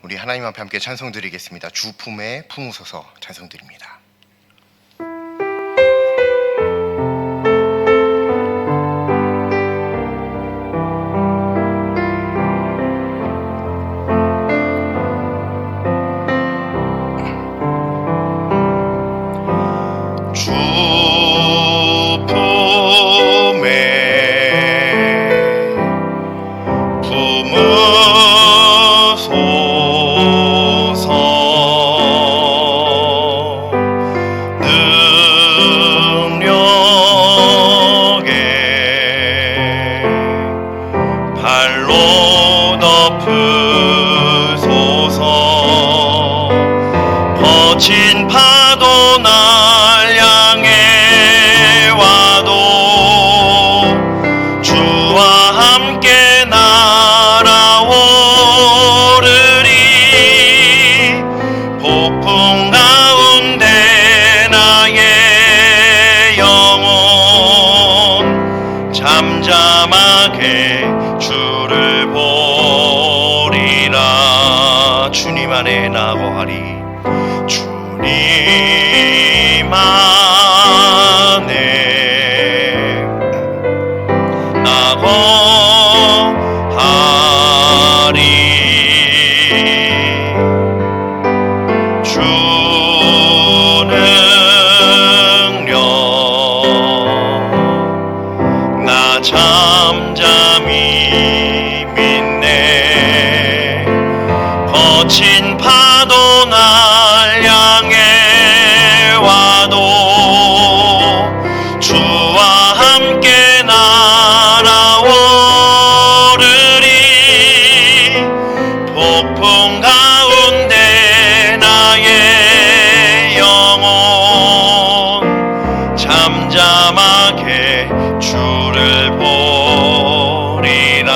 우리 하나님 앞에 함께 찬송 드리겠습니다. 주 품에 품으소서 찬송 드립니다. 주 품에 품으소서. 능력에 발로 덮으소서. 거친 파도 날 향해 와도 주와 함께 날아오르리. 폭풍 가운데 나의 영혼 잠잠하게 주를 보리라. 주님 안에 나고하리. 주님 안에 나고하리. 주 능력 나 잠잠히 믿네. 거친 파도 날 향해 와도 주와 함께 날아오르리. 폭풍 가운데 나의 영혼 잠잠하게 주를 보리라.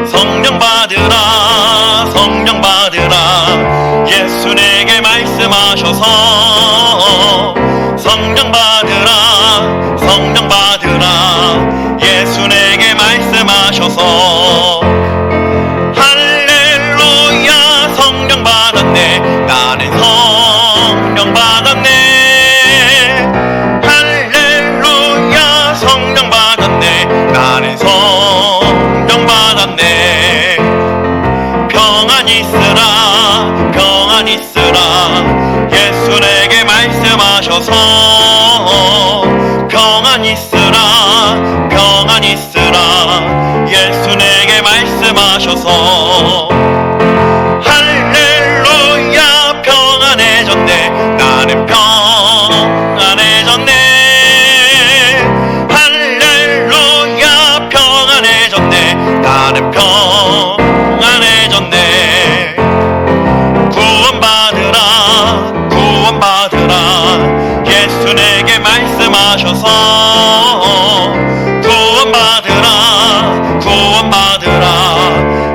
성령 받으라. 성령 받으라. 예수 내게 말씀하셔서. 성령 받으라. 성령 받으라. 예수 내게 말씀하셔서. 할렐루야. 성령 받았네. 나는 성령 받았네. 할렐루야. 성령 받았네. 나는 성령 받았네. 평안 있으라. 평안 있으라. 예수 내게 말씀하셔서. 평안 있으라. 평안 있으라. 예수 내게 말씀하셔서. 할렐루야. 평안해졌네. 나는 평안해졌네. 할렐루야. 평안해졌네. 나는 평안해졌네. 구원받으라. 구원받으라. 예수 내게 말씀하셔서. 구원받으라. 구원받으라.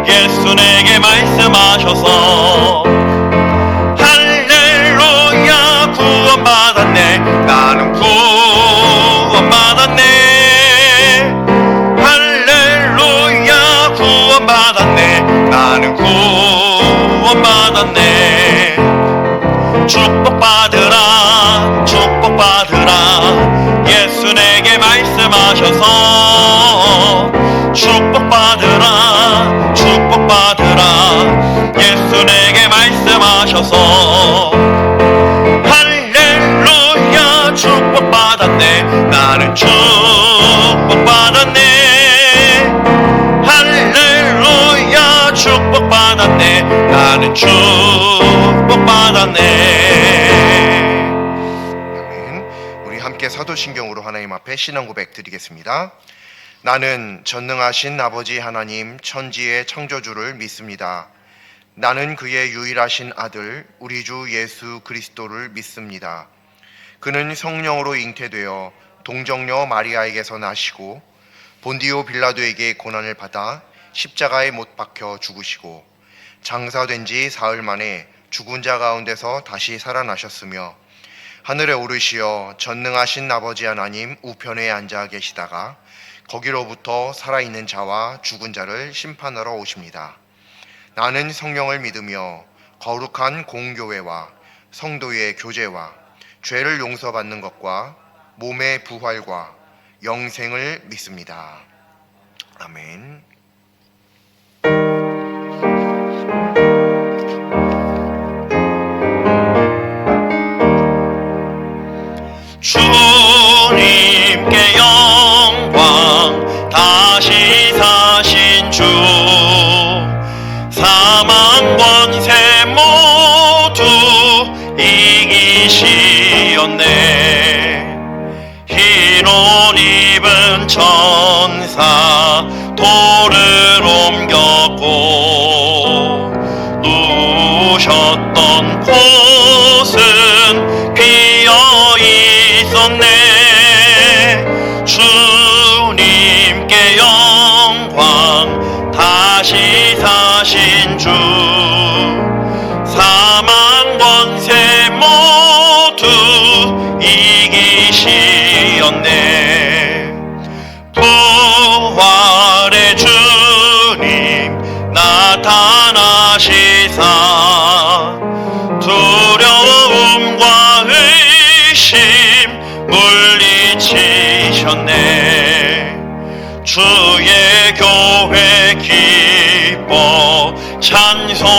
예수 내게 말씀하셔서. 할렐루야. 구원받았네. 나는 구원받았네. 할렐루야. 구원받았네. 나는 구원받았네. 축복받으라. 축복받으라. 예수 내게 말씀하셔서. 축복받으라. 축복받으라. 예수 내게 말씀하셔서. 할렐루야. 축복받았네. 나는 축복받았네. 할렐루야. 축복받았네. 나는 축복받았네. 아멘. 우리 함께 사도신경으로 하나님 앞에 신앙 고백 드리겠습니다. 나는 전능하신 아버지 하나님 천지의 창조주를 믿습니다. 나는 그의 유일하신 아들 우리 주 예수 그리스도를 믿습니다. 그는 성령으로 잉태되어 동정녀 마리아에게서 나시고 본디오 빌라도에게 고난을 받아 십자가에 못 박혀 죽으시고 장사된 지 사흘 만에 죽은 자 가운데서 다시 살아나셨으며 하늘에 오르시어 전능하신 아버지 하나님 우편에 앉아 계시다가 거기로부터 살아있는 자와 죽은 자를 심판하러 오십니다. 나는 성령을 믿으며 거룩한 공교회와 성도의 교제와 죄를 용서받는 것과 몸의 부활과 영생을 믿습니다. 아멘. 주님께 영광, 다시 사신 주, 사망 권세 모두 이기시었네. 흰 옷 입은 천사 돌을 옮겼고 누우셨던 곳은 비어 있었네. 주님께 영광, 다시 사신 주, 사망 권세 모두 이기시었네. 부활의 주님 나타나시사 두려움과 의심 물리치셨네. 주의 교회 기뻐 찬송하여라.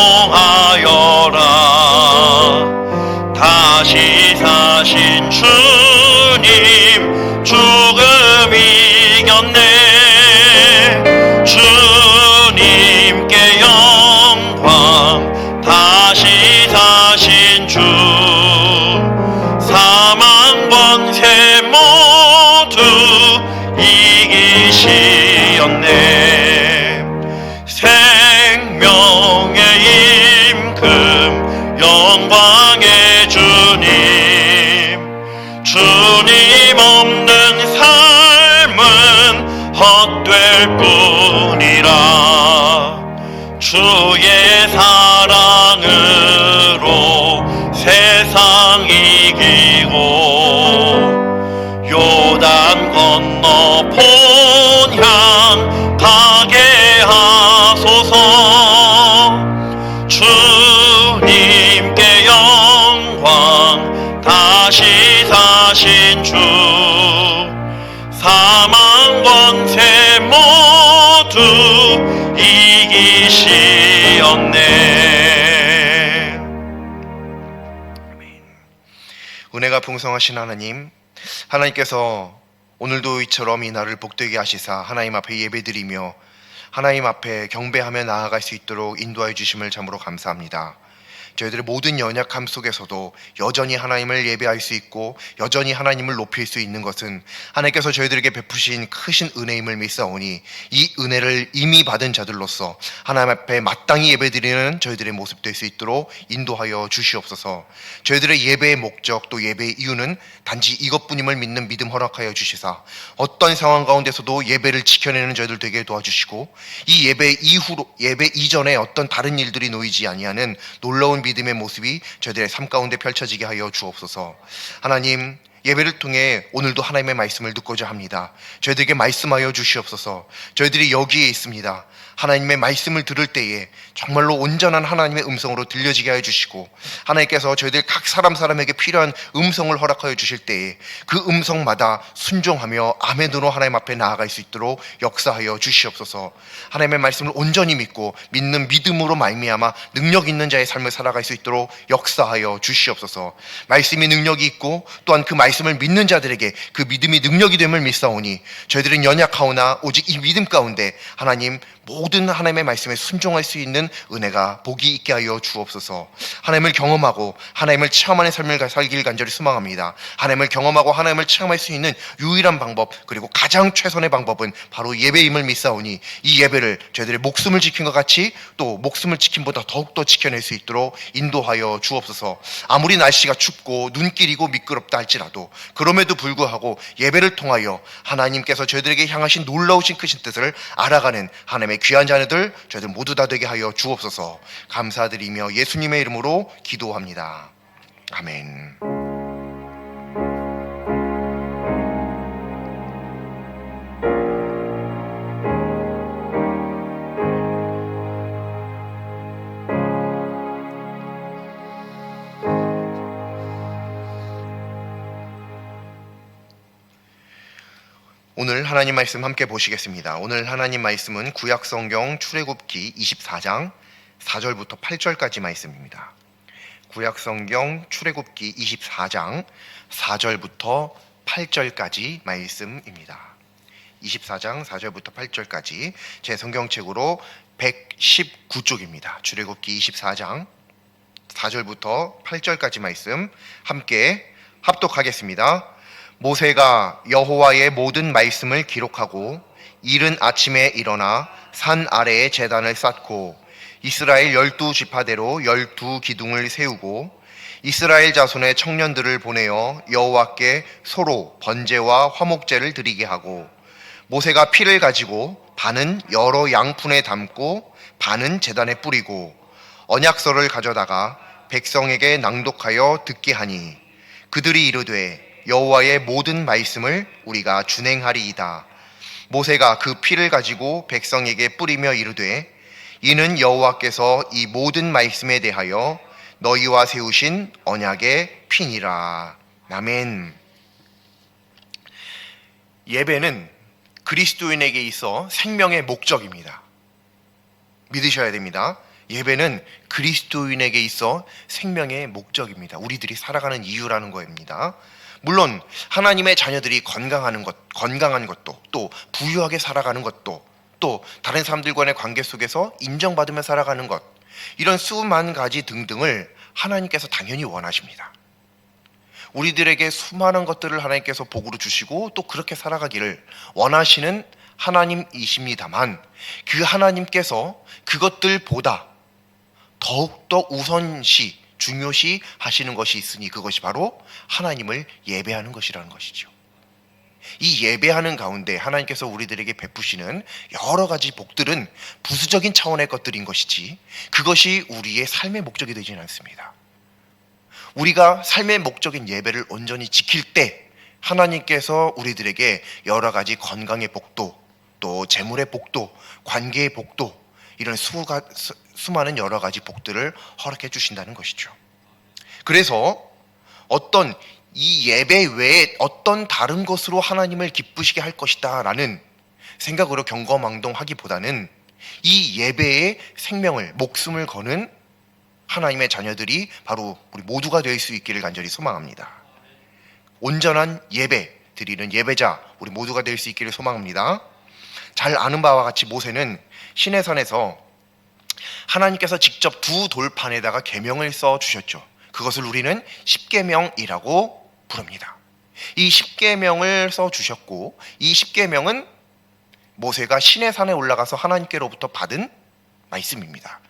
다시 사신 주님 죽음 이겼네. 주님께 영광, 다시 사신 주, 사망 권세 모두 이기시었네. 생명의 임금 영광의 주님, 주님 없는 삶은 헛될 뿐이라. 주의 사랑으로 세상 이기고 요단 건너 본향 가게 하소서. 주님께 영광, 다시 사신 주, 사망 권세 모두 이기시었네. 은혜가 풍성하신 하나님께서 오늘도 이처럼 이 날을 복되게 하시사 하나님 앞에 예배드리며 하나님 앞에 경배하며 나아갈 수 있도록 인도하여 주심을 참으로 감사합니다. 저희들의 모든 연약함 속에서도 여전히 하나님을 예배할 수 있고 여전히 하나님을 높일 수 있는 것은 하나님께서 저희들에게 베푸신 크신 은혜임을 믿사오니 이 은혜를 이미 받은 자들로서 하나님 앞에 마땅히 예배드리는 저희들의 모습 될 수 있도록 인도하여 주시옵소서. 저희들의 예배의 목적 또 예배의 이유는 단지 이것뿐임을 믿는 믿음 허락하여 주시사 어떤 상황 가운데서도 예배를 지켜내는 저희들 되게 도와주시고 이 예배 이후로 예배 이전에 어떤 다른 일들이 놓이지 아니하는 놀라운 믿음의 모습이 저희들의 삶 가운데 펼쳐지게 하여 주옵소서. 하나님, 예배를 통해 오늘도 하나님의 말씀을 듣고자 합니다. 저희들에게 말씀하여 주시옵소서. 저희들이 여기에 있습니다. 하나님의 말씀을 들을 때에 정말로 온전한 하나님의 음성으로 들려지게 하여 주시고 하나님께서 저희들 각 사람에게 필요한 음성을 허락하여 주실 때에 그 음성마다 순종하며 아멘으로 하나님 앞에 나아갈 수 있도록 역사하여 주시옵소서. 하나님의 말씀을 온전히 믿고 믿는 믿음으로 말미암아 능력 있는 자의 삶을 살아갈 수 있도록 역사하여 주시옵소서. 말씀이 능력이 있고 또한 그 말씀을 믿는 자들에게 그 믿음이 능력이 됨을 믿사오니 저희들은 연약하오나 오직 이 믿음 가운데 하나님 모든 하나님의 말씀에 순종할 수 있는 은혜가 복이 있게 하여 주옵소서. 하나님을 경험하고 하나님을 체험하는 삶을 살기를 간절히 소망합니다. 하나님을 경험하고 하나님을 체험할 수 있는 유일한 방법 그리고 가장 최선의 방법은 바로 예배임을 믿사오니 이 예배를 저희들의 목숨을 지킨 것 같이 또 목숨을 지킴보다 더욱더 지켜낼 수 있도록 인도하여 주옵소서. 아무리 날씨가 춥고 눈길이고 미끄럽다 할지라도 그럼에도 불구하고 예배를 통하여 하나님께서 저희들에게 향하신 놀라우신 크신 뜻을 알아가는 하나님의 귀한 귀한 자녀들 저희들 모두 다 되게 하여 주옵소서. 감사드리며 예수님의 이름으로 기도합니다. 아멘. 오늘 하나님 말씀 함께 보시겠습니다. 오늘 하나님 말씀은 구약성경 출애굽기 24장 4절부터 8절까지 말씀입니다. 구약성경 출애굽기 24장 4절부터 8절까지 말씀입니다. 24장 4절부터 8절까지 제 성경책으로 119쪽입니다. 출애굽기 24장 4절부터 8절까지 말씀 함께 합독하겠습니다. 모세가 여호와의 모든 말씀을 기록하고 이른 아침에 일어나 산 아래에 제단을 쌓고 이스라엘 12지파대로 12기둥을 세우고 이스라엘 자손의 청년들을 보내어 여호와께 서로 번제와 화목제를 드리게 하고 모세가 피를 가지고 반은 여러 양푼에 담고 반은 제단에 뿌리고 언약서를 가져다가 백성에게 낭독하여 듣게 하니 그들이 이르되 여호와의 모든 말씀을 우리가 준행하리이다. 모세가 그 피를 가지고 백성에게 뿌리며 이르되 이는 여호와께서 이 모든 말씀에 대하여 너희와 세우신 언약의 피니라. 아멘. 예배는 그리스도인에게 있어 생명의 목적입니다. 믿으셔야 됩니다. 예배는 그리스도인에게 있어 생명의 목적입니다. 우리들이 살아가는 이유라는 겁니다. 물론 하나님의 자녀들이 건강한 것도, 또 부유하게 살아가는 것도, 또 다른 사람들과의 관계 속에서 인정받으며 살아가는 것, 이런 수만 가지 등등을 하나님께서 당연히 원하십니다. 우리들에게 수많은 것들을 하나님께서 복으로 주시고 또 그렇게 살아가기를 원하시는 하나님이십니다만, 그 하나님께서 그것들보다 더욱더 우선시 중요시 하시는 것이 있으니 그것이 바로 하나님을 예배하는 것이라는 것이죠. 이 예배하는 가운데 하나님께서 우리들에게 베푸시는 여러 가지 복들은 부수적인 차원의 것들인 것이지 그것이 우리의 삶의 목적이 되지는 않습니다. 우리가 삶의 목적인 예배를 온전히 지킬 때 하나님께서 우리들에게 여러 가지 건강의 복도, 또 재물의 복도, 관계의 복도, 이런 수많은 여러 가지 복들을 허락해 주신다는 것이죠. 그래서 어떤 이 예배 외에 어떤 다른 것으로 하나님을 기쁘시게 할 것이다 라는 생각으로 경거망동하기보다는 이 예배에 생명을, 목숨을 거는 하나님의 자녀들이 바로 우리 모두가 될 수 있기를 간절히 소망합니다. 온전한 예배 드리는 예배자 우리 모두가 될 수 있기를 소망합니다. 잘 아는 바와 같이 모세는 시내산에서 하나님께서 직접 두 돌판에다가 계명을 써 주셨죠. 그것을 우리는 십계명이라고 부릅니다. 이 십계명을 써 주셨고 이 십계명은 모세가 시내산에 올라가서 하나님께로부터 받은 말씀입니다.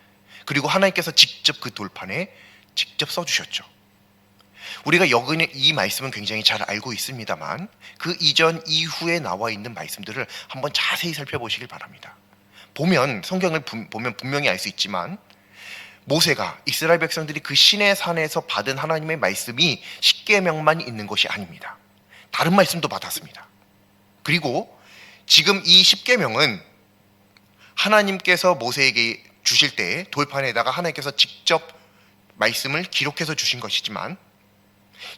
그리고 하나님께서 직접 그 돌판에 직접 써 주셨죠. 우리가 여기 이 말씀은 굉장히 잘 알고 있습니다만 그 이전 이후에 나와 있는 말씀들을 한번 자세히 살펴보시길 바랍니다. 성경을 보면 분명히 알 수 있지만 모세가 이스라엘 백성들이 그 시내 산에서 받은 하나님의 말씀이 십계명만 있는 것이 아닙니다. 다른 말씀도 받았습니다. 그리고 지금 이 십계명은 하나님께서 모세에게 주실 때 돌판에다가 하나님께서 직접 말씀을 기록해서 주신 것이지만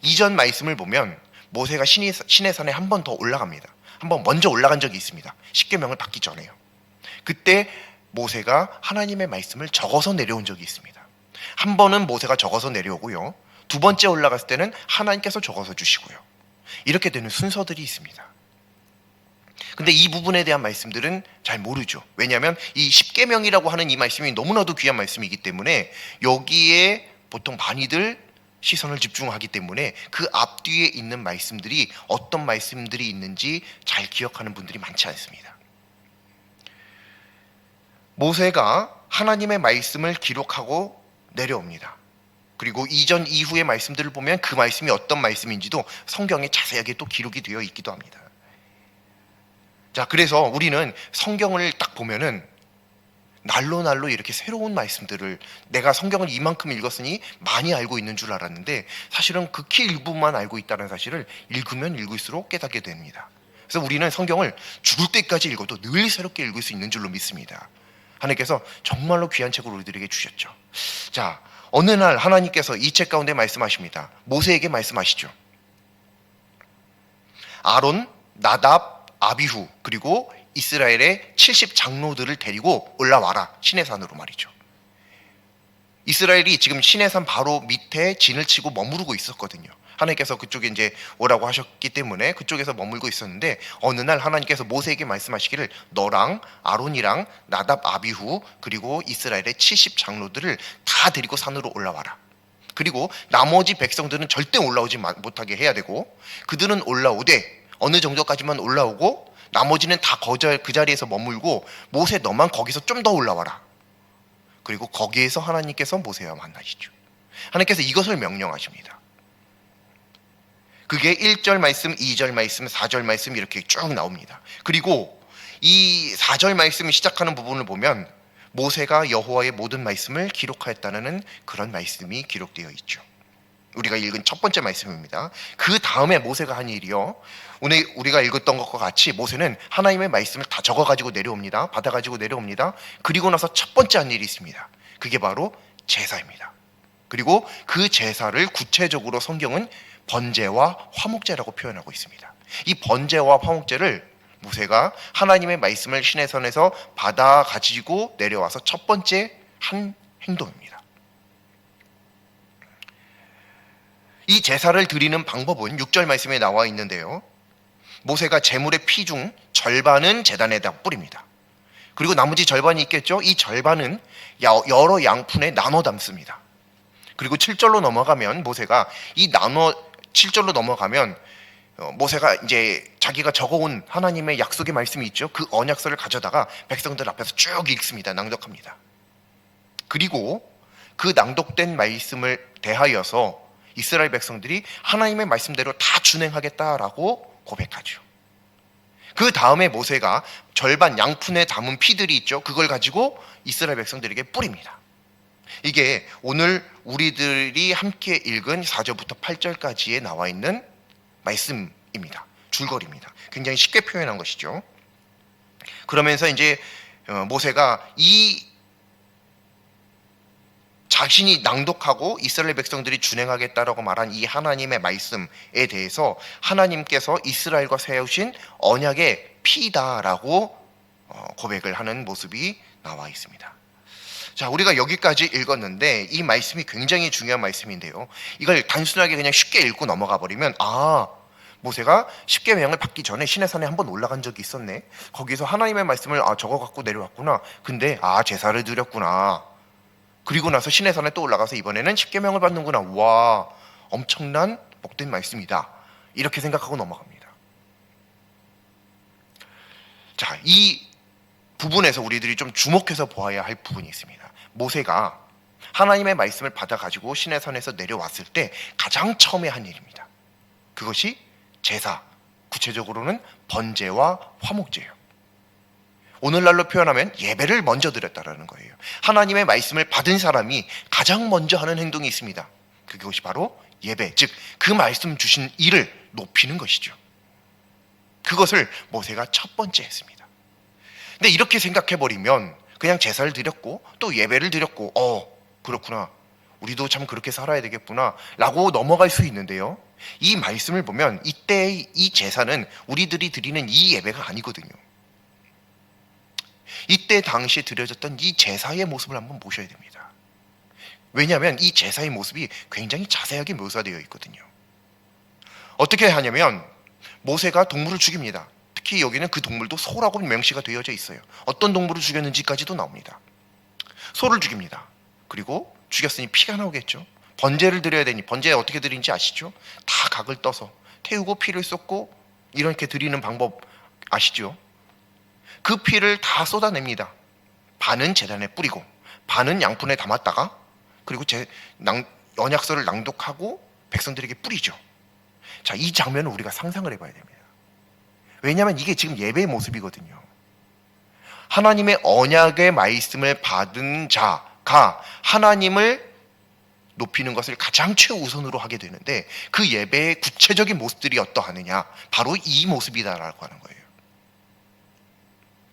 이전 말씀을 보면 모세가 시내 산에 한 번 더 올라갑니다. 한 번 먼저 올라간 적이 있습니다. 십계명을 받기 전에요. 그때 모세가 하나님의 말씀을 적어서 내려온 적이 있습니다. 한 번은 모세가 적어서 내려오고요. 두 번째 올라갔을 때는 하나님께서 적어서 주시고요. 이렇게 되는 순서들이 있습니다. 근데 이 부분에 대한 말씀들은 잘 모르죠. 왜냐하면 이 십계명이라고 하는 이 말씀이 너무나도 귀한 말씀이기 때문에 여기에 보통 많이들 시선을 집중하기 때문에 그 앞뒤에 있는 말씀들이 어떤 말씀들이 있는지 잘 기억하는 분들이 많지 않습니다. 모세가 하나님의 말씀을 기록하고 내려옵니다. 그리고 이전 이후의 말씀들을 보면 그 말씀이 어떤 말씀인지도 성경에 자세하게 또 기록이 되어 있기도 합니다. 자, 그래서 우리는 성경을 딱 보면은 날로 이렇게 새로운 말씀들을, 내가 성경을 이만큼 읽었으니 많이 알고 있는 줄 알았는데 사실은 극히 일부만 알고 있다는 사실을 읽으면 읽을수록 깨닫게 됩니다. 그래서 우리는 성경을 죽을 때까지 읽어도 늘 새롭게 읽을 수 있는 줄로 믿습니다. 하나님께서 정말로 귀한 책을 우리들에게 주셨죠. 자, 어느 날 하나님께서 이 책 가운데 말씀하십니다. 모세에게 말씀하시죠. 아론, 나답, 아비후, 그리고 이스라엘의 70 장로들을 데리고 올라와라. 시내산으로 말이죠. 이스라엘이 지금 시내산 바로 밑에 진을 치고 머무르고 있었거든요. 하나님께서 그쪽에 이제 오라고 하셨기 때문에 그쪽에서 머물고 있었는데, 어느 날 하나님께서 모세에게 말씀하시기를 너랑 아론이랑 나답, 아비후, 그리고 이스라엘의 70 장로들을 다 데리고 산으로 올라와라. 그리고 나머지 백성들은 절대 올라오지 못하게 해야 되고, 그들은 올라오되 어느 정도까지만 올라오고 나머지는 다 그 자리에서 머물고, 모세 너만 거기서 좀 더 올라와라. 그리고 거기에서 하나님께서 모세와 만나시죠. 하나님께서 이것을 명령하십니다. 그게 1절 말씀, 2절 말씀, 4절 말씀 이렇게 쭉 나옵니다. 그리고 이 4절 말씀이 시작하는 부분을 보면 모세가 여호와의 모든 말씀을 기록하였다는 그런 말씀이 기록되어 있죠. 우리가 읽은 첫 번째 말씀입니다. 그 다음에 모세가 한 일이요, 오늘 우리가 읽었던 것과 같이 모세는 하나님의 말씀을 다 적어가지고 내려옵니다. 받아가지고 내려옵니다. 그리고 나서 첫 번째 한 일이 있습니다. 그게 바로 제사입니다. 그리고 그 제사를 구체적으로 성경은 번제와 화목제라고 표현하고 있습니다. 이 번제와 화목제를 모세가 하나님의 말씀을 시내산에서 받아가지고 내려와서 첫 번째 한 행동입니다. 이 제사를 드리는 방법은 6절 말씀에 나와 있는데요, 모세가 제물의 피 중 절반은 제단에다 뿌립니다. 그리고 나머지 절반이 있겠죠. 이 절반은 여러 양푼에 나눠 담습니다. 그리고 7절로 넘어가면 모세가 이제 자기가 적어온 하나님의 약속의 말씀이 있죠. 그 언약서를 가져다가 백성들 앞에서 쭉 읽습니다. 낭독합니다. 그리고 그 낭독된 말씀을 대하여서 이스라엘 백성들이 하나님의 말씀대로 다 준행하겠다라고 고백하죠. 그 다음에 모세가 절반 양푼에 담은 피들이 있죠. 그걸 가지고 이스라엘 백성들에게 뿌립니다. 이게 오늘 우리들이 함께 읽은 4절부터 8절까지에 나와 있는 말씀입니다. 줄거리입니다. 굉장히 쉽게 표현한 것이죠. 그러면서 이제 모세가 이 자신이 낭독하고 이스라엘 백성들이 준행하겠다라고 말한 이 하나님의 말씀에 대해서 하나님께서 이스라엘과 세우신 언약의 피다라고 고백을 하는 모습이 나와 있습니다. 자, 우리가 여기까지 읽었는데 이 말씀이 굉장히 중요한 말씀인데요, 이걸 단순하게 그냥 쉽게 읽고 넘어가 버리면 모세가 십계명을 받기 전에 시내산에 한번 올라간 적이 있었네, 거기서 하나님의 말씀을 적어 갖고 내려왔구나, 근데 제사를 드렸구나, 그리고 나서 시내산에 또 올라가서 이번에는 십계명을 받는구나, 와 엄청난 복된 말씀이다, 이렇게 생각하고 넘어갑니다. 자, 이 부분에서 우리들이 좀 주목해서 보아야 할 부분이 있습니다. 모세가 하나님의 말씀을 받아가지고 시내산에서 내려왔을 때 가장 처음에 한 일입니다. 그것이 제사, 구체적으로는 번제와 화목제예요. 오늘날로 표현하면 예배를 먼저 드렸다라는 거예요. 하나님의 말씀을 받은 사람이 가장 먼저 하는 행동이 있습니다. 그것이 바로 예배, 즉 그 말씀 주신 이를 높이는 것이죠. 그것을 모세가 첫 번째 했습니다. 근데 이렇게 생각해버리면 그냥 제사를 드렸고 또 예배를 드렸고 그렇구나, 우리도 참 그렇게 살아야 되겠구나 라고 넘어갈 수 있는데요, 이 말씀을 보면 이때의 이 제사는 우리들이 드리는 이 예배가 아니거든요. 이때 당시에 드려졌던 이 제사의 모습을 한번 보셔야 됩니다. 왜냐하면 이 제사의 모습이 굉장히 자세하게 묘사되어 있거든요. 어떻게 하냐면 모세가 동물을 죽입니다. 특히 여기는 그 동물도 소라고 명시가 되어져 있어요. 어떤 동물을 죽였는지까지도 나옵니다. 소를 죽입니다. 그리고 죽였으니 피가 나오겠죠. 번제를 드려야 되니 번제 어떻게 드리는지 아시죠? 다 각을 떠서 태우고 피를 쏟고 이렇게 드리는 방법 아시죠? 그 피를 다 쏟아냅니다. 반은 제단에 뿌리고 반은 양푼에 담았다가 그리고 언약서를 낭독하고 백성들에게 뿌리죠. 자, 이 장면을 우리가 상상을 해봐야 됩니다. 왜냐하면 이게 지금 예배의 모습이거든요. 하나님의 언약의 말씀을 받은 자가 하나님을 높이는 것을 가장 최우선으로 하게 되는데, 그 예배의 구체적인 모습들이 어떠하느냐, 바로 이 모습이다라고 하는 거예요.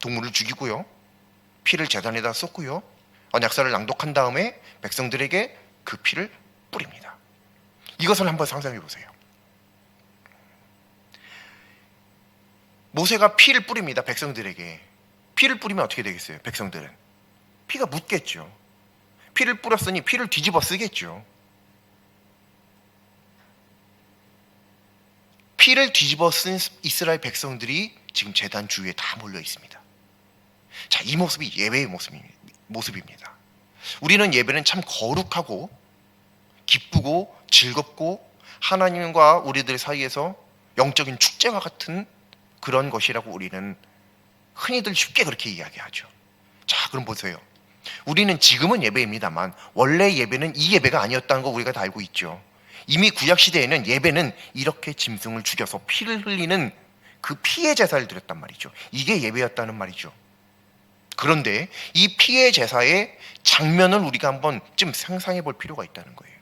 동물을 죽이고요, 피를 제단에다 쏟고요, 언약서를 낭독한 다음에 백성들에게 그 피를 뿌립니다. 이것을 한번 상상해 보세요. 모세가 피를 뿌립니다. 백성들에게. 피를 뿌리면 어떻게 되겠어요? 백성들은 피가 묻겠죠. 피를 뿌렸으니 피를 뒤집어 쓰겠죠. 피를 뒤집어 쓴 이스라엘 백성들이 지금 제단 주위에 다 몰려 있습니다. 자, 이 모습이 예배의 모습입니다. 우리는 예배는 참 거룩하고 기쁘고 즐겁고 하나님과 우리들 사이에서 영적인 축제와 같은 그런 것이라고 우리는 흔히들 쉽게 그렇게 이야기하죠. 자, 그럼 보세요. 우리는 지금은 예배입니다만 원래 예배는 이 예배가 아니었다는 거 우리가 다 알고 있죠. 이미 구약시대에는 예배는 이렇게 짐승을 죽여서 피를 흘리는 그 피의 제사를 드렸단 말이죠. 이게 예배였다는 말이죠. 그런데 이 피의 제사의 장면을 우리가 한번 좀 상상해 볼 필요가 있다는 거예요.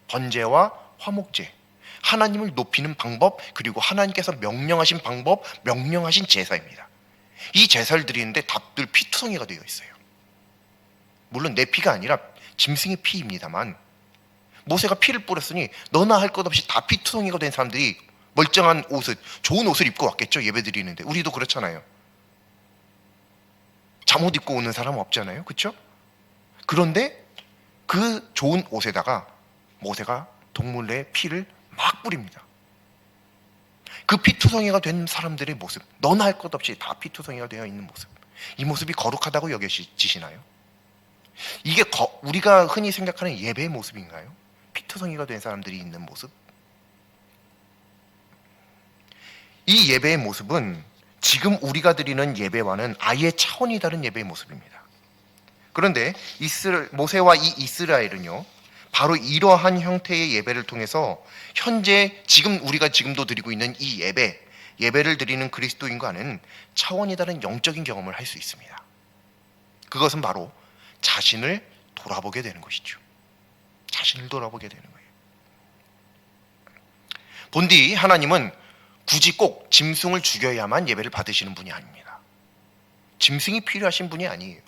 번제와 화목제, 하나님을 높이는 방법, 그리고 하나님께서 명령하신 방법, 명령하신 제사입니다. 이 제사를 드리는데 다들 피투성이가 되어 있어요. 물론 내 피가 아니라 짐승의 피입니다만, 모세가 피를 뿌렸으니 너나 할 것 없이 다 피투성이가 된 사람들이 멀쩡한 옷을, 좋은 옷을 입고 왔겠죠. 예배 드리는데. 우리도 그렇잖아요. 잠옷 입고 오는 사람은 없잖아요. 그렇죠? 그런데 그 좋은 옷에다가 모세가 동물의 피를 막 뿌립니다. 그 피투성이가 된 사람들의 모습, 너나 할 것 없이 다 피투성이가 되어 있는 모습, 이 모습이 거룩하다고 여겨지시나요? 이게 우리가 흔히 생각하는 예배의 모습인가요? 피투성이가 된 사람들이 있는 모습? 이 예배의 모습은 지금 우리가 드리는 예배와는 아예 차원이 다른 예배의 모습입니다. 그런데 모세와 이 이스라엘은요, 바로 이러한 형태의 예배를 통해서 현재 우리가 지금도 드리고 있는 이 예배를 드리는 그리스도인과는 차원이 다른 영적인 경험을 할 수 있습니다. 그것은 바로 자신을 돌아보게 되는 것이죠. 자신을 돌아보게 되는 거예요. 본디 하나님은 굳이 꼭 짐승을 죽여야만 예배를 받으시는 분이 아닙니다. 짐승이 필요하신 분이 아니에요.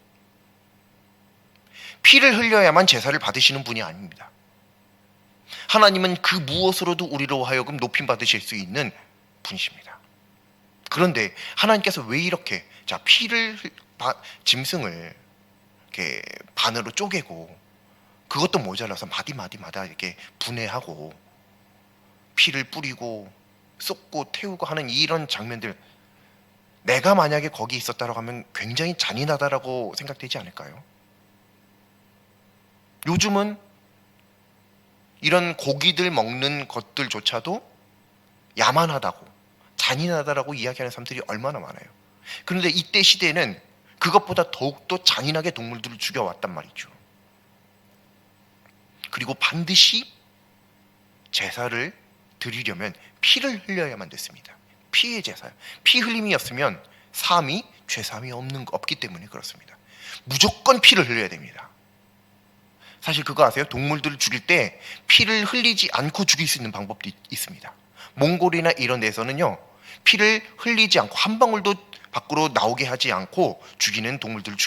피를 흘려야만 제사를 받으시는 분이 아닙니다. 하나님은 그 무엇으로도 우리로 하여금 높임 받으실 수 있는 분이십니다. 그런데 하나님께서 왜 이렇게 짐승을 이렇게 반으로 쪼개고, 그것도 모자라서 마디마다 이렇게 분해하고 피를 뿌리고 쏟고 태우고 하는 이런 장면들, 내가 만약에 거기 있었다고 하면 굉장히 잔인하다라고 생각되지 않을까요? 요즘은 이런 고기들 먹는 것들조차도 야만하다고, 잔인하다라고 이야기하는 사람들이 얼마나 많아요. 그런데 이때 시대에는 그것보다 더욱더 잔인하게 동물들을 죽여왔단 말이죠. 그리고 반드시 제사를 드리려면 피를 흘려야만 됐습니다. 피의 제사요. 피 흘림이 없으면 죄사함이 없기 때문에 그렇습니다. 무조건 피를 흘려야 됩니다. 사실 그거 아세요? 동물들을 죽일 때 피를 흘리지 않고 죽일 수 있는 방법도 있습니다. 몽골이나 이런 데서는요, 피를 흘리지 않고 한 방울도 밖으로 나오게 하지 않고 죽이는 동물들을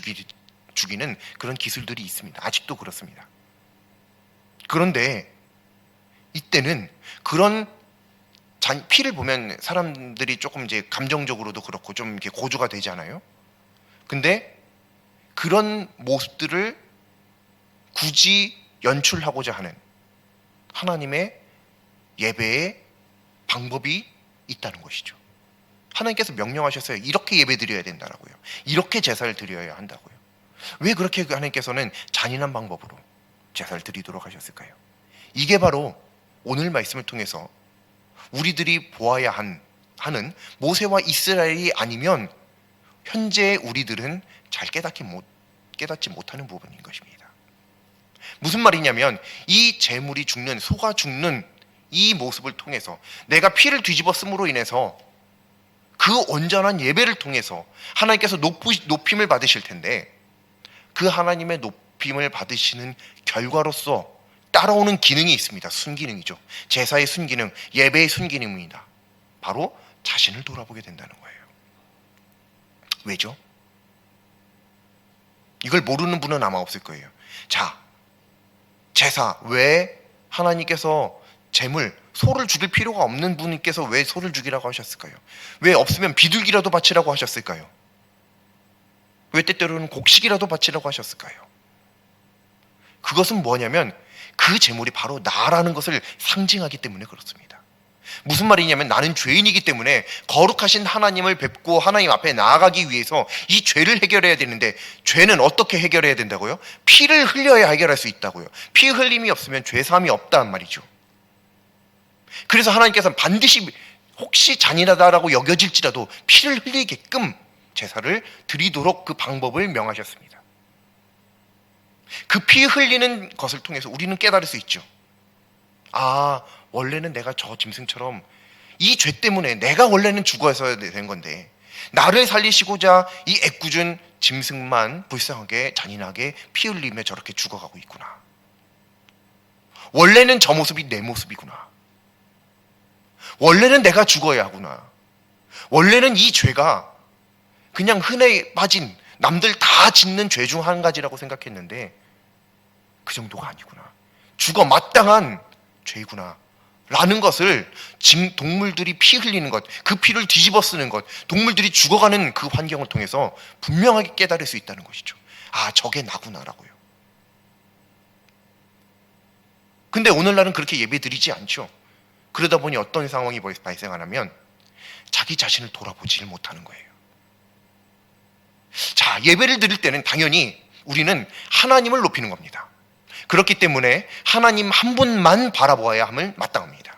죽이는 그런 기술들이 있습니다. 아직도 그렇습니다. 그런데 이때는 그런 피를 보면 사람들이 조금 이제 감정적으로도 그렇고 좀 이렇게 고조가 되잖아요. 근데 그런 모습들을 굳이 연출하고자 하는 하나님의 예배의 방법이 있다는 것이죠. 하나님께서 명령하셨어요. 이렇게 예배 드려야 된다라고요. 이렇게 제사를 드려야 한다고요. 왜 그렇게 하나님께서는 잔인한 방법으로 제사를 드리도록 하셨을까요? 이게 바로 오늘 말씀을 통해서 우리들이 보아야 하는 모세와 이스라엘이 아니면 현재 우리들은 잘 깨닫지 못하는 부분인 것입니다. 무슨 말이냐면, 이 제물이 죽는, 소가 죽는 이 모습을 통해서 내가 피를 뒤집어 쓰므로 인해서 그 온전한 예배를 통해서 하나님께서 높임을 받으실 텐데, 그 하나님의 높임을 받으시는 결과로서 따라오는 기능이 있습니다. 순기능이죠. 제사의 순기능, 예배의 순기능입니다. 바로 자신을 돌아보게 된다는 거예요. 왜죠? 이걸 모르는 분은 아마 없을 거예요. 자, 제사, 왜 하나님께서 제물, 소를 죽일 필요가 없는 분께서 왜 소를 죽이라고 하셨을까요? 왜 없으면 비둘기라도 바치라고 하셨을까요? 왜 때때로는 곡식이라도 바치라고 하셨을까요? 그것은 뭐냐면 그 제물이 바로 나라는 것을 상징하기 때문에 그렇습니다. 무슨 말이냐면 나는 죄인이기 때문에 거룩하신 하나님을 뵙고 하나님 앞에 나아가기 위해서 이 죄를 해결해야 되는데, 죄는 어떻게 해결해야 된다고요? 피를 흘려야 해결할 수 있다고요. 피 흘림이 없으면 죄사함이 없다는 말이죠. 그래서 하나님께서는 반드시 혹시 잔인하다라고 여겨질지라도 피를 흘리게끔 제사를 드리도록 그 방법을 명하셨습니다. 그 피 흘리는 것을 통해서 우리는 깨달을 수 있죠. 아, 원래는 내가 저 짐승처럼 이 죄 때문에 내가 원래는 죽어야 된 건데, 나를 살리시고자 이 애꿎은 짐승만 불쌍하게 잔인하게 피 흘리며 저렇게 죽어가고 있구나. 원래는 저 모습이 내 모습이구나. 원래는 내가 죽어야 하구나. 원래는 이 죄가 그냥 흔해 빠진 남들 다 짓는 죄 중 한 가지라고 생각했는데 그 정도가 아니구나. 죽어 마땅한 죄이구나 라는 것을 동물들이 피 흘리는 것, 그 피를 뒤집어 쓰는 것, 동물들이 죽어가는 그 환경을 통해서 분명하게 깨달을 수 있다는 것이죠. 아, 저게 나구나라고요. 근데 오늘날은 그렇게 예배 드리지 않죠. 그러다 보니 어떤 상황이 발생하냐면 자기 자신을 돌아보지를 못하는 거예요. 자, 예배를 드릴 때는 당연히 우리는 하나님을 높이는 겁니다. 그렇기 때문에 하나님 한 분만 바라보아야 함을 마땅합니다.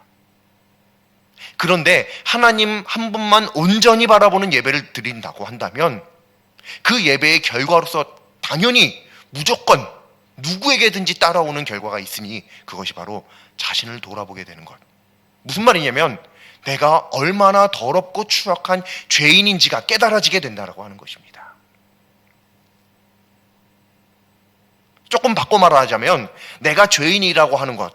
그런데 하나님 한 분만 온전히 바라보는 예배를 드린다고 한다면 그 예배의 결과로서 당연히 무조건 누구에게든지 따라오는 결과가 있으니 그것이 바로 자신을 돌아보게 되는 것. 무슨 말이냐면 내가 얼마나 더럽고 추악한 죄인인지가 깨달아지게 된다라고 하는 것입니다. 조금 바꿔 말하자면 내가 죄인이라고 하는 것,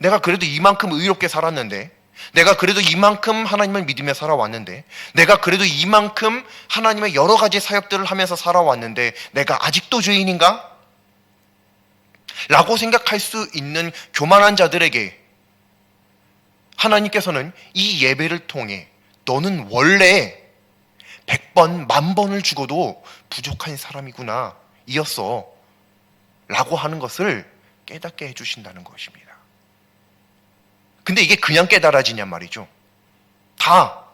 내가 그래도 이만큼 의롭게 살았는데, 내가 그래도 이만큼 하나님을 믿으며 살아왔는데, 내가 그래도 이만큼 하나님의 여러 가지 사역들을 하면서 살아왔는데 내가 아직도 죄인인가? 라고 생각할 수 있는 교만한 자들에게 하나님께서는 이 예배를 통해 너는 원래 100번, 10,000번을 죽어도 부족한 사람이구나, 이었어 라고 하는 것을 깨닫게 해주신다는 것입니다. 근데 이게 그냥 깨달아지냔 말이죠. 다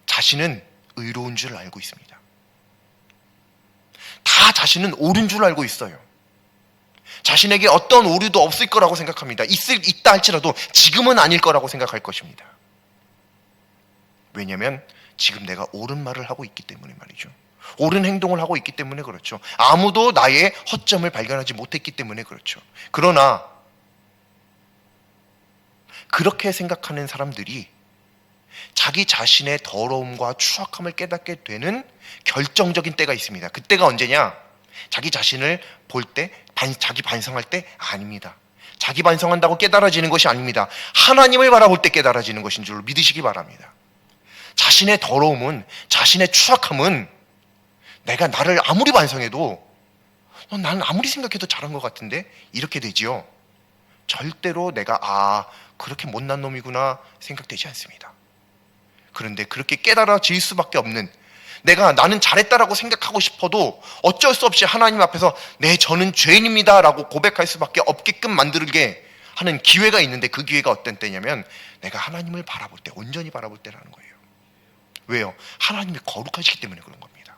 자신은 의로운 줄 알고 있습니다. 다 자신은 옳은 줄 알고 있어요. 자신에게 어떤 오류도 없을 거라고 생각합니다. 있다 할지라도 지금은 아닐 거라고 생각할 것입니다. 왜냐하면 지금 내가 옳은 말을 하고 있기 때문에 말이죠. 옳은 행동을 하고 있기 때문에 그렇죠. 아무도 나의 허점을 발견하지 못했기 때문에 그렇죠. 그러나 그렇게 생각하는 사람들이 자기 자신의 더러움과 추악함을 깨닫게 되는 결정적인 때가 있습니다. 그때가 언제냐? 자기 자신을 볼 때, 자기 반성할 때? 아닙니다. 자기 반성한다고 깨달아지는 것이 아닙니다. 하나님을 바라볼 때 깨달아지는 것인 줄 믿으시기 바랍니다. 자신의 더러움은, 자신의 추악함은 내가 나를 아무리 반성해도 나는 아무리 생각해도 잘한 것 같은데 이렇게 되지요. 절대로 내가 그렇게 못난 놈이구나 생각되지 않습니다. 그런데 그렇게 깨달아질 수밖에 없는, 나는 잘했다라고 생각하고 싶어도 어쩔 수 없이 하나님 앞에서 저는 죄인입니다 라고 고백할 수밖에 없게끔 만들게 하는 기회가 있는데, 그 기회가 어떤 때냐면 내가 하나님을 바라볼 때, 온전히 바라볼 때라는 거예요. 왜요? 하나님이 거룩하시기 때문에 그런 겁니다.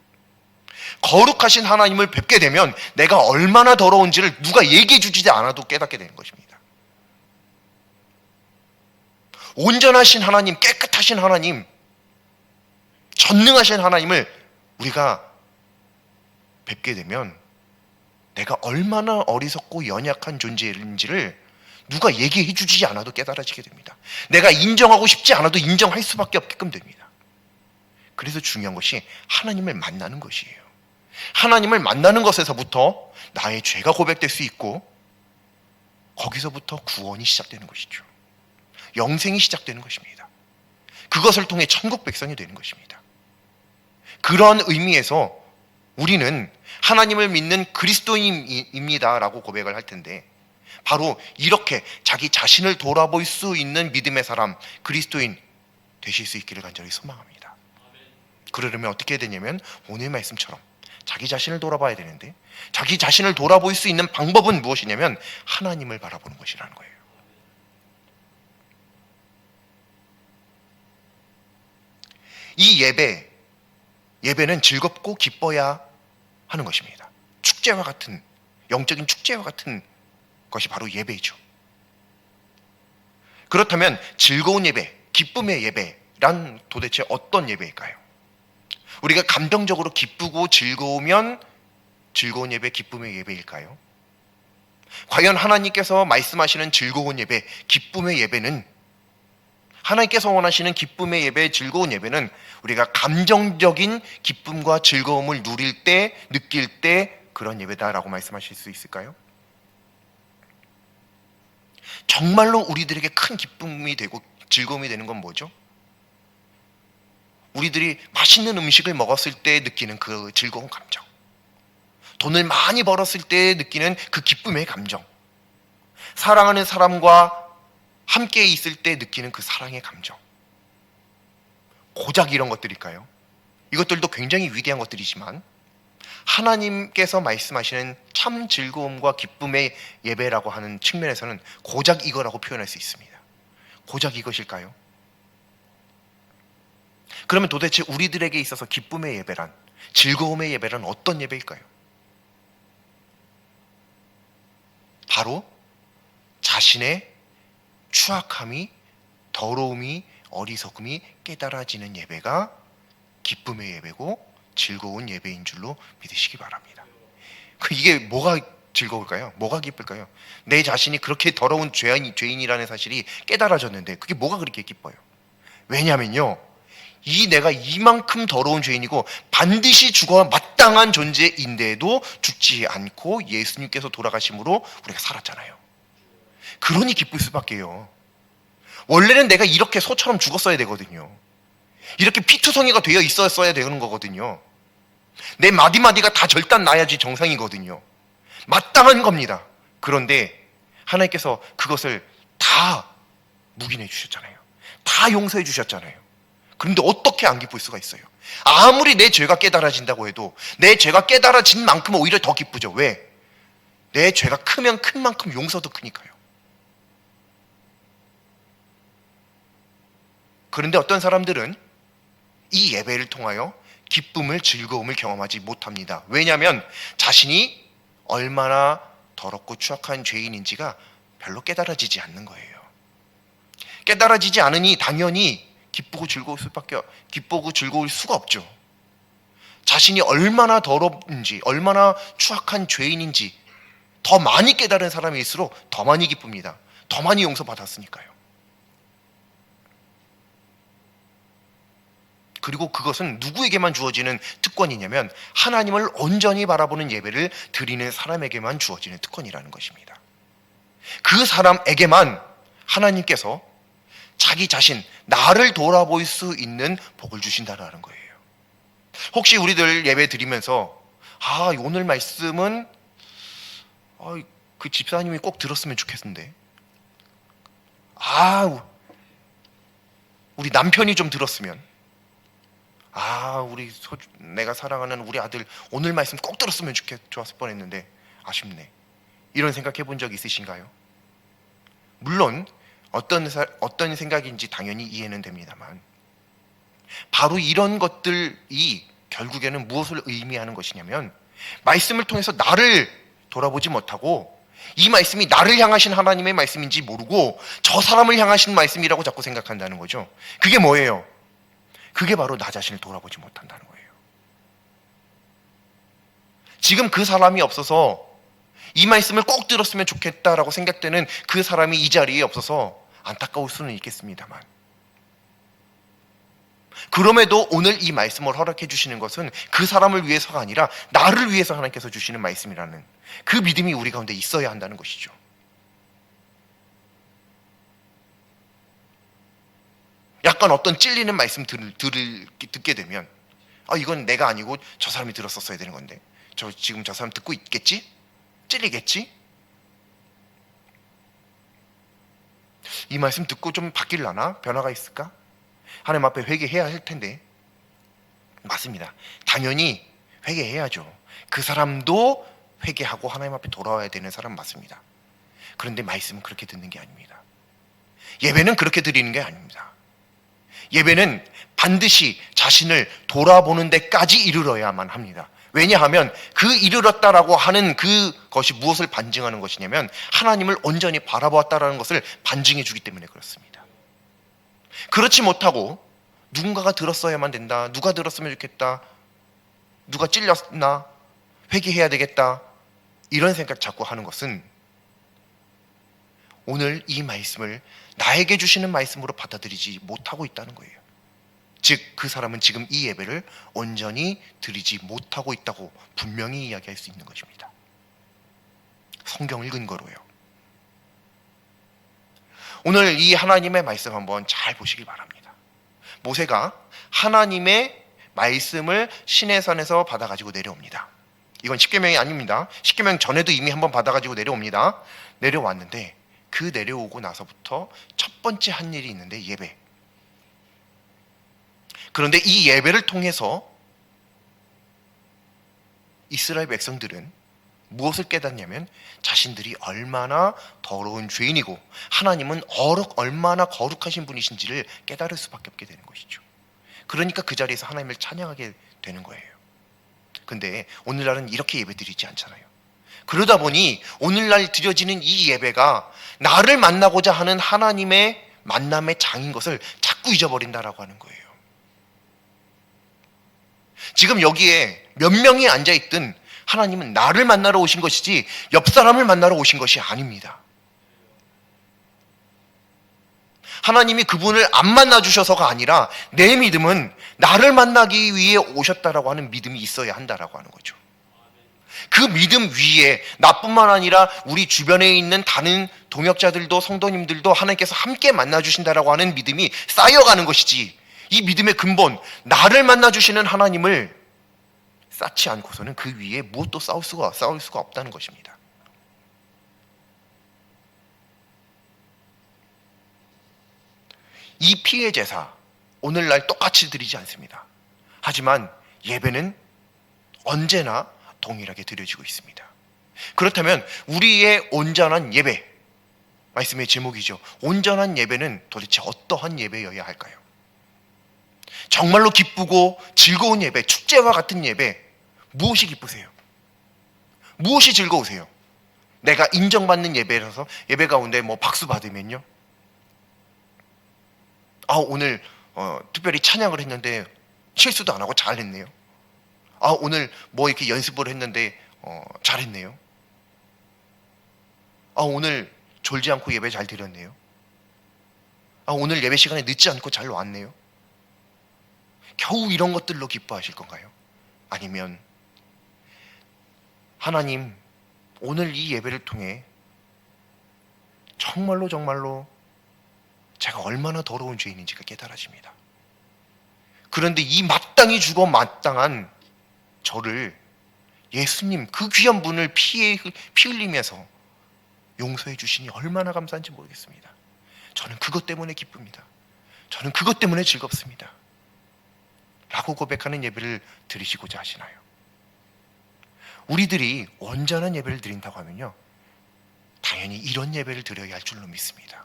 거룩하신 하나님을 뵙게 되면 내가 얼마나 더러운지를 누가 얘기해 주지 않아도 깨닫게 되는 것입니다. 온전하신 하나님, 깨끗하신 하나님, 전능하신 하나님을 우리가 뵙게 되면 내가 얼마나 어리석고 연약한 존재인지를 누가 얘기해 주지 않아도 깨달아지게 됩니다. 내가 인정하고 싶지 않아도 인정할 수밖에 없게끔 됩니다. 그래서 중요한 것이 하나님을 만나는 것이에요. 하나님을 만나는 것에서부터 나의 죄가 고백될 수 있고 거기서부터 구원이 시작되는 것이죠. 영생이 시작되는 것입니다. 그것을 통해 천국 백성이 되는 것입니다. 그런 의미에서 우리는 하나님을 믿는 그리스도인입니다 라고 고백을 할 텐데, 바로 이렇게 자기 자신을 돌아볼 수 있는 믿음의 사람, 그리스도인 되실 수 있기를 간절히 소망합니다. 그러려면 어떻게 해야 되냐면 오늘 말씀처럼 자기 자신을 돌아봐야 되는데, 자기 자신을 돌아볼 수 있는 방법은 무엇이냐면 하나님을 바라보는 것이라는 거예요. 이 예배는 즐겁고 기뻐야 하는 것입니다. 축제와 같은, 영적인 축제와 같은 것이 바로 예배이죠. 그렇다면 즐거운 예배, 기쁨의 예배란 도대체 어떤 예배일까요? 우리가 감정적으로 기쁘고 즐거우면 즐거운 예배, 기쁨의 예배일까요? 과연 하나님께서 말씀하시는 즐거운 예배, 기쁨의 예배는, 하나님께서 원하시는 기쁨의 예배, 즐거운 예배는 우리가 감정적인 기쁨과 즐거움을 누릴 때, 느낄 때 그런 예배다라고 말씀하실 수 있을까요? 정말로 우리들에게 큰 기쁨이 되고 즐거움이 되는 건 뭐죠? 우리들이 맛있는 음식을 먹었을 때 느끼는 그 즐거운 감정, 돈을 많이 벌었을 때 느끼는 그 기쁨의 감정, 사랑하는 사람과 함께 있을 때 느끼는 그 사랑의 감정, 고작 이런 것들일까요? 이것들도 굉장히 위대한 것들이지만 하나님께서 말씀하시는 참 즐거움과 기쁨의 예배라고 하는 측면에서는 고작 이거라고 표현할 수 있습니다. 고작 이것일까요? 그러면 도대체 우리들에게 있어서 기쁨의 예배란, 즐거움의 예배란 어떤 예배일까요? 바로 자신의 추악함이, 더러움이, 어리석음이 깨달아지는 예배가 기쁨의 예배고 즐거운 예배인 줄로 믿으시기 바랍니다. 이게 뭐가 즐거울까요? 뭐가 기쁠까요? 내 자신이 그렇게 더러운 죄인이라는 사실이 깨달아졌는데 그게 뭐가 그렇게 기뻐요? 왜냐면요, 내가 이만큼 더러운 죄인이고 반드시 죽어야 마땅한 존재인데도 죽지 않고 예수님께서 돌아가심으로 우리가 살았잖아요. 그러니 기쁠 수밖에요. 원래는 내가 이렇게 소처럼 죽었어야 되거든요. 이렇게 피투성이가 되어 있었어야 되는 거거든요. 내 마디마디가 다 절단 나야지 정상이거든요. 마땅한 겁니다. 그런데 하나님께서 그것을 다 묵인해 주셨잖아요. 다 용서해 주셨잖아요. 그런데 어떻게 안 기쁠 수가 있어요? 아무리 내 죄가 깨달아진다고 해도 내 죄가 깨달아진 만큼 오히려 더 기쁘죠. 왜? 내 죄가 크면 큰 만큼 용서도 크니까요. 그런데 어떤 사람들은 이 예배를 통하여 기쁨을, 즐거움을 경험하지 못합니다. 왜냐하면 자신이 얼마나 더럽고 추악한 죄인인지가 별로 깨달아지지 않는 거예요. 깨달아지지 않으니 당연히 기쁘고 즐거울 수가 없죠. 자신이 얼마나 더럽은지, 얼마나 추악한 죄인인지 더 많이 깨달은 사람일수록 더 많이 기쁩니다. 더 많이 용서받았으니까요. 그리고 그것은 누구에게만 주어지는 특권이냐면 하나님을 온전히 바라보는 예배를 드리는 사람에게만 주어지는 특권이라는 것입니다. 그 사람에게만 하나님께서 자기 자신, 나를 돌아볼 수 있는 복을 주신다는 거예요. 혹시 우리들 예배 드리면서 오늘 말씀은 그 집사님이 꼭 들었으면 좋겠는데, 우리 남편이 좀 들었으면, 내가 사랑하는 우리 아들 오늘 말씀 꼭 들었으면 좋았을 뻔했는데 아쉽네, 이런 생각해 본 적 있으신가요? 물론 어떤 생각인지 당연히 이해는 됩니다만, 바로 이런 것들이 결국에는 무엇을 의미하는 것이냐면 말씀을 통해서 나를 돌아보지 못하고 이 말씀이 나를 향하신 하나님의 말씀인지 모르고 저 사람을 향하신 말씀이라고 자꾸 생각한다는 거죠. 그게 뭐예요? 그게 바로 나 자신을 돌아보지 못한다는 거예요. 지금 그 사람이 없어서 이 말씀을 꼭 들었으면 좋겠다라고 생각되는 그 사람이 이 자리에 없어서 안타까울 수는 있겠습니다만, 그럼에도 오늘 이 말씀을 허락해 주시는 것은 그 사람을 위해서가 아니라 나를 위해서 하나님께서 주시는 말씀이라는 그 믿음이 우리 가운데 있어야 한다는 것이죠. 약간 어떤 찔리는 말씀 듣게 되면 이건 내가 아니고 저 사람이 들었었어야 되는 건데 지금 저 사람 듣고 있겠지? 찔리겠지? 이 말씀 듣고 좀 바뀔라나? 변화가 있을까? 하나님 앞에 회개해야 할 텐데. 맞습니다. 당연히 회개해야죠. 그 사람도 회개하고 하나님 앞에 돌아와야 되는 사람 맞습니다. 그런데 말씀은 그렇게 듣는 게 아닙니다. 예배는 그렇게 드리는 게 아닙니다. 예배는 반드시 자신을 돌아보는 데까지 이르러야만 합니다. 왜냐하면 그 이르렀다라고 하는 그것이 무엇을 반증하는 것이냐면 하나님을 온전히 바라보았다라는 것을 반증해 주기 때문에 그렇습니다. 그렇지 못하고 누군가가 들었어야만 된다, 누가 들었으면 좋겠다, 누가 찔렸나, 회개해야 되겠다, 이런 생각 자꾸 하는 것은 오늘 이 말씀을 나에게 주시는 말씀으로 받아들이지 못하고 있다는 거예요. 즉 그 사람은 지금 이 예배를 온전히 드리지 못하고 있다고 분명히 이야기할 수 있는 것입니다. 성경을 근거로요. 오늘 이 하나님의 말씀 한번 잘 보시길 바랍니다. 모세가 하나님의 말씀을 시내산에서 받아가지고 내려옵니다. 이건 십계명이 아닙니다. 십계명 전에도 이미 한번 받아가지고 내려옵니다. 내려왔는데 그 내려오고 나서부터 첫 번째 한 일이 있는데 예배. 그런데 이 예배를 통해서 이스라엘 백성들은 무엇을 깨닫냐면 자신들이 얼마나 더러운 죄인이고 하나님은 얼마나 거룩하신 분이신지를 깨달을 수밖에 없게 되는 것이죠. 그러니까 그 자리에서 하나님을 찬양하게 되는 거예요. 근데 오늘날은 이렇게 예배드리지 않잖아요. 그러다 보니 오늘날 드려지는 이 예배가 나를 만나고자 하는 하나님의 만남의 장인 것을 자꾸 잊어버린다라고 하는 거예요. 지금 여기에 몇 명이 앉아있든 하나님은 나를 만나러 오신 것이지 옆 사람을 만나러 오신 것이 아닙니다. 하나님이 그분을 안 만나주셔서가 아니라 내 믿음은 나를 만나기 위해 오셨다라고 하는 믿음이 있어야 한다라고 하는 거죠. 그 믿음 위에 나뿐만 아니라 우리 주변에 있는 다른 동역자들도 성도님들도 하나님께서 함께 만나주신다라고 하는 믿음이 쌓여가는 것이지, 이 믿음의 근본 나를 만나주시는 하나님을 쌓지 않고서는 그 위에 무엇도 쌓을 수가 없다는 것입니다. 이 피의 제사 오늘날 똑같이 드리지 않습니다. 하지만 예배는 언제나 동일하게 드려지고 있습니다. 그렇다면 우리의 온전한 예배, 말씀의 제목이죠. 온전한 예배는 도대체 어떠한 예배여야 할까요? 정말로 기쁘고 즐거운 예배, 축제와 같은 예배, 무엇이 기쁘세요? 무엇이 즐거우세요? 내가 인정받는 예배라서 예배 가운데 박수 받으면요, 오늘 특별히 찬양을 했는데 실수도 안 하고 잘했네요. 오늘 이렇게 연습을 했는데 잘했네요. 오늘 졸지 않고 예배 잘 드렸네요. 오늘 예배 시간에 늦지 않고 잘 왔네요. 겨우 이런 것들로 기뻐하실 건가요? 아니면 하나님, 오늘 이 예배를 통해 정말로 제가 얼마나 더러운 죄인인지가 깨달아집니다. 그런데 이 마땅히 죽어 마땅한 저를 예수님 그 귀한 분을 피 흘리면서 용서해 주시니 얼마나 감사한지 모르겠습니다. 저는 그것 때문에 기쁩니다. 저는 그것 때문에 즐겁습니다. 라고 고백하는 예배를 드리시고자 하시나요? 우리들이 온전한 예배를 드린다고 하면요, 당연히 이런 예배를 드려야 할 줄로 믿습니다.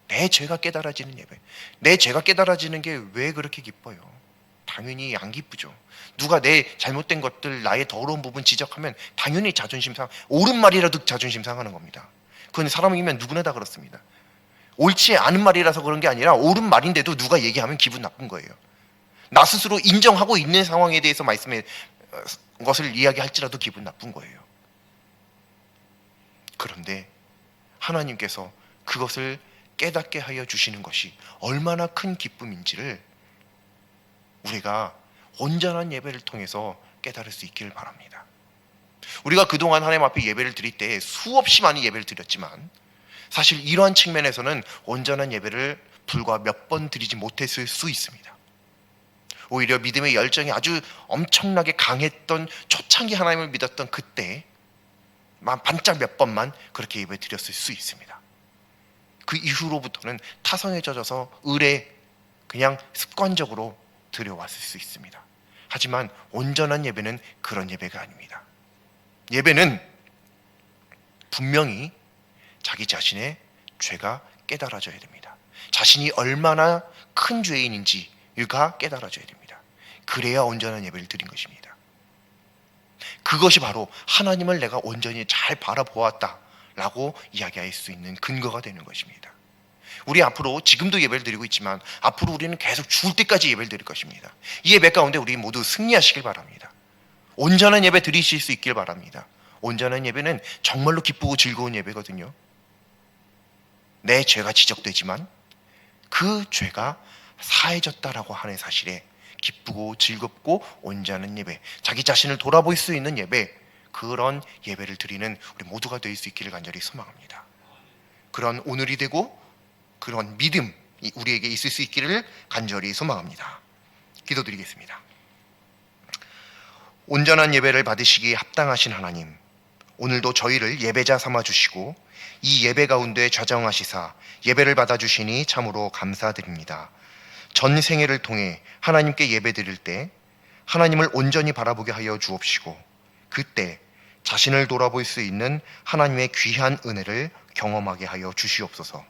내 죄가 깨달아지는 예배. 내 죄가 깨달아지는 게 왜 그렇게 기뻐요? 당연히 안 기쁘죠. 누가 내 잘못된 것들, 나의 더러운 부분 지적하면 당연히 자존심 상하, 옳은 말이라도 자존심 상하는 겁니다. 그건 사람이면 누구나 다 그렇습니다. 옳지 않은 말이라서 그런 게 아니라 옳은 말인데도 누가 얘기하면 기분 나쁜 거예요. 나 스스로 인정하고 있는 상황에 대해서 말씀의 것을 이야기할지라도 기분 나쁜 거예요. 그런데 하나님께서 그것을 깨닫게 하여 주시는 것이 얼마나 큰 기쁨인지를 우리가 온전한 예배를 통해서 깨달을 수 있기를 바랍니다. 우리가 그동안 하나님 앞에 예배를 드릴 때 수없이 많은 예배를 드렸지만 사실 이러한 측면에서는 온전한 예배를 불과 몇 번 드리지 못했을 수 있습니다. 오히려 믿음의 열정이 아주 엄청나게 강했던 초창기 하나님을 믿었던 그때 반짝 몇 번만 그렇게 예배 드렸을 수 있습니다. 그 이후로부터는 타성에 젖어서 을에 그냥 습관적으로 드려왔을 수 있습니다. 하지만 온전한 예배는 그런 예배가 아닙니다. 예배는 분명히 자기 자신의 죄가 깨달아져야 됩니다. 자신이 얼마나 큰 죄인인지가 깨달아져야 됩니다. 그래야 온전한 예배를 드린 것입니다. 그것이 바로 하나님을 내가 온전히 잘 바라보았다라고 이야기할 수 있는 근거가 되는 것입니다. 우리 앞으로 지금도 예배를 드리고 있지만 앞으로 우리는 계속 죽을 때까지 예배를 드릴 것입니다. 이 예배 가운데 우리 모두 승리하시길 바랍니다. 온전한 예배 드리실 수 있길 바랍니다. 온전한 예배는 정말로 기쁘고 즐거운 예배거든요. 내 죄가 지적되지만 그 죄가 사해졌다라고 하는 사실에 기쁘고 즐겁고 온전한 예배, 자기 자신을 돌아볼 수 있는 예배, 그런 예배를 드리는 우리 모두가 될 수 있기를 간절히 소망합니다. 그런 오늘이 되고 그런 믿음이 우리에게 있을 수 있기를 간절히 소망합니다. 기도드리겠습니다. 온전한 예배를 받으시기에 합당하신 하나님, 오늘도 저희를 예배자 삼아주시고 이 예배 가운데 좌정하시사 예배를 받아주시니 참으로 감사드립니다. 전 생애를 통해 하나님께 예배드릴 때 하나님을 온전히 바라보게 하여 주옵시고 그때 자신을 돌아볼 수 있는 하나님의 귀한 은혜를 경험하게 하여 주시옵소서.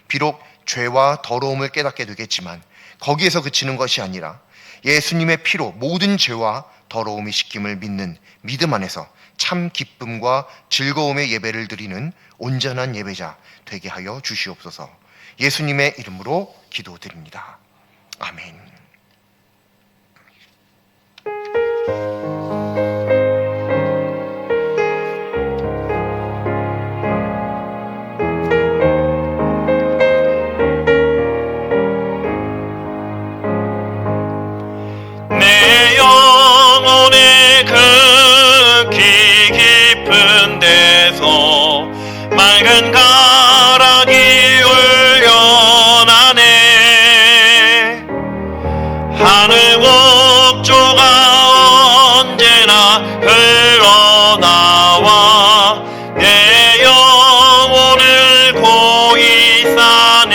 비록 죄와 더러움을 깨닫게 되겠지만 거기에서 그치는 것이 아니라 예수님의 피로 모든 죄와 더러움이 씻김을 믿는 믿음 안에서 참 기쁨과 즐거움의 예배를 드리는 온전한 예배자 되게 하여 주시옵소서. 예수님의 이름으로 기도드립니다. 아멘. 내 영혼의 그 깊이 깊은 데서 맑은 가락이 울려나네. 하늘 곡조가 언제나 흘러나와 내 영혼을 고이 싸네.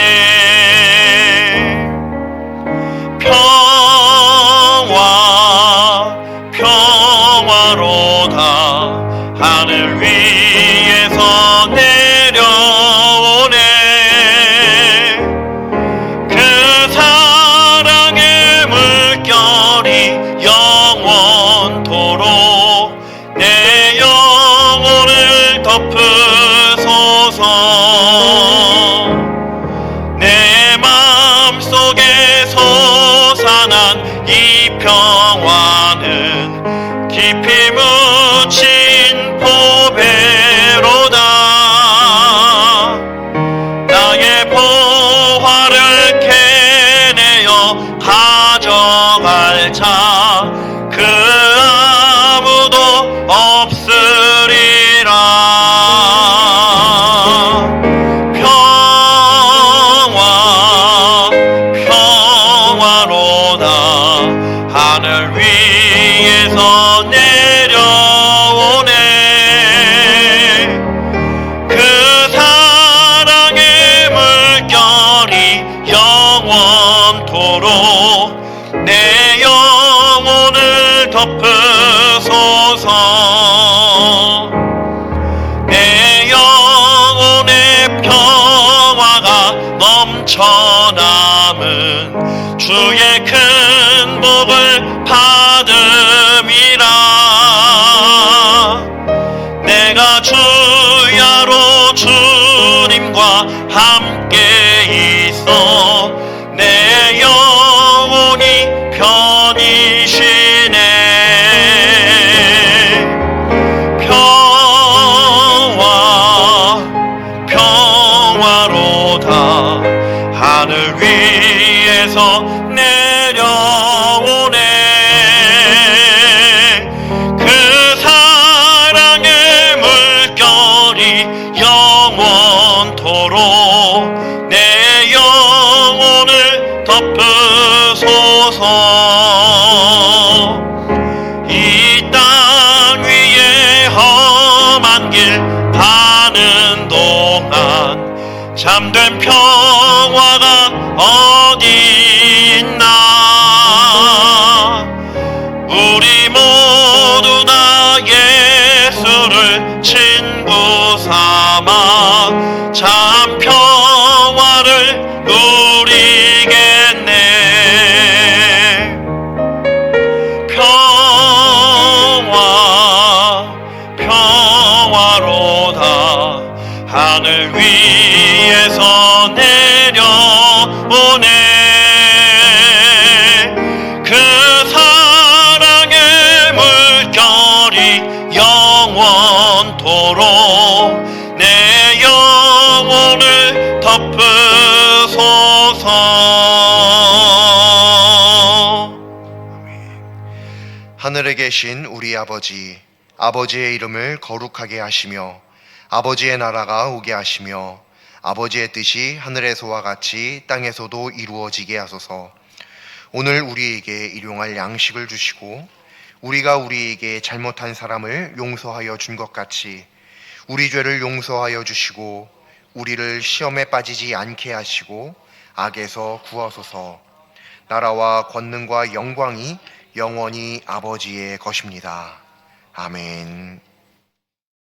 평화로다 하늘 위에서 내려오네. 그 사랑의 물결이 영원토록 내 영혼을 덮으소서. 내 맘속에 솟아난 이 평화는 깊이 묻힌 보배로다. 나의 보화를 캐내어 가져갈 자 그 아무도 없으리라. 평화로다 하늘 위에서 내려오네. 그 사랑의 물결이 영원토록 내 영혼을 덮으소서. 내 영혼의 평화가 넘쳐남은 주의 큰 복을 받음이라. 내가 주야로 주님과 함께 있어 내 영혼이 편이시네. 평화로다 하늘 위에서 내려오네. 영원토록 내 영혼을 덮으소서. 이 땅 위에 험한 길 가는 동안 참된 평화가 어디 있나. 우리 모두 다 예수를 친구 삼아 참 평화를 누리겠네. 평화로다 하늘 위에서 내려오네. 그 사랑의 물결이 영원토록 내 영혼을 덮으소서. 하늘에 계신 우리 아버지, 아버지의 이름을 거룩하게 하시며 아버지의 나라가 오게 하시며 아버지의 뜻이 하늘에서와 같이 땅에서도 이루어지게 하소서. 오늘 우리에게 일용할 양식을 주시고 우리가 우리에게 잘못한 사람을 용서하여 준 것 같이 우리 죄를 용서하여 주시고 우리를 시험에 빠지지 않게 하시고 악에서 구하소서. 나라와 권능과 영광이 영원히 아버지의 것입니다. 아멘.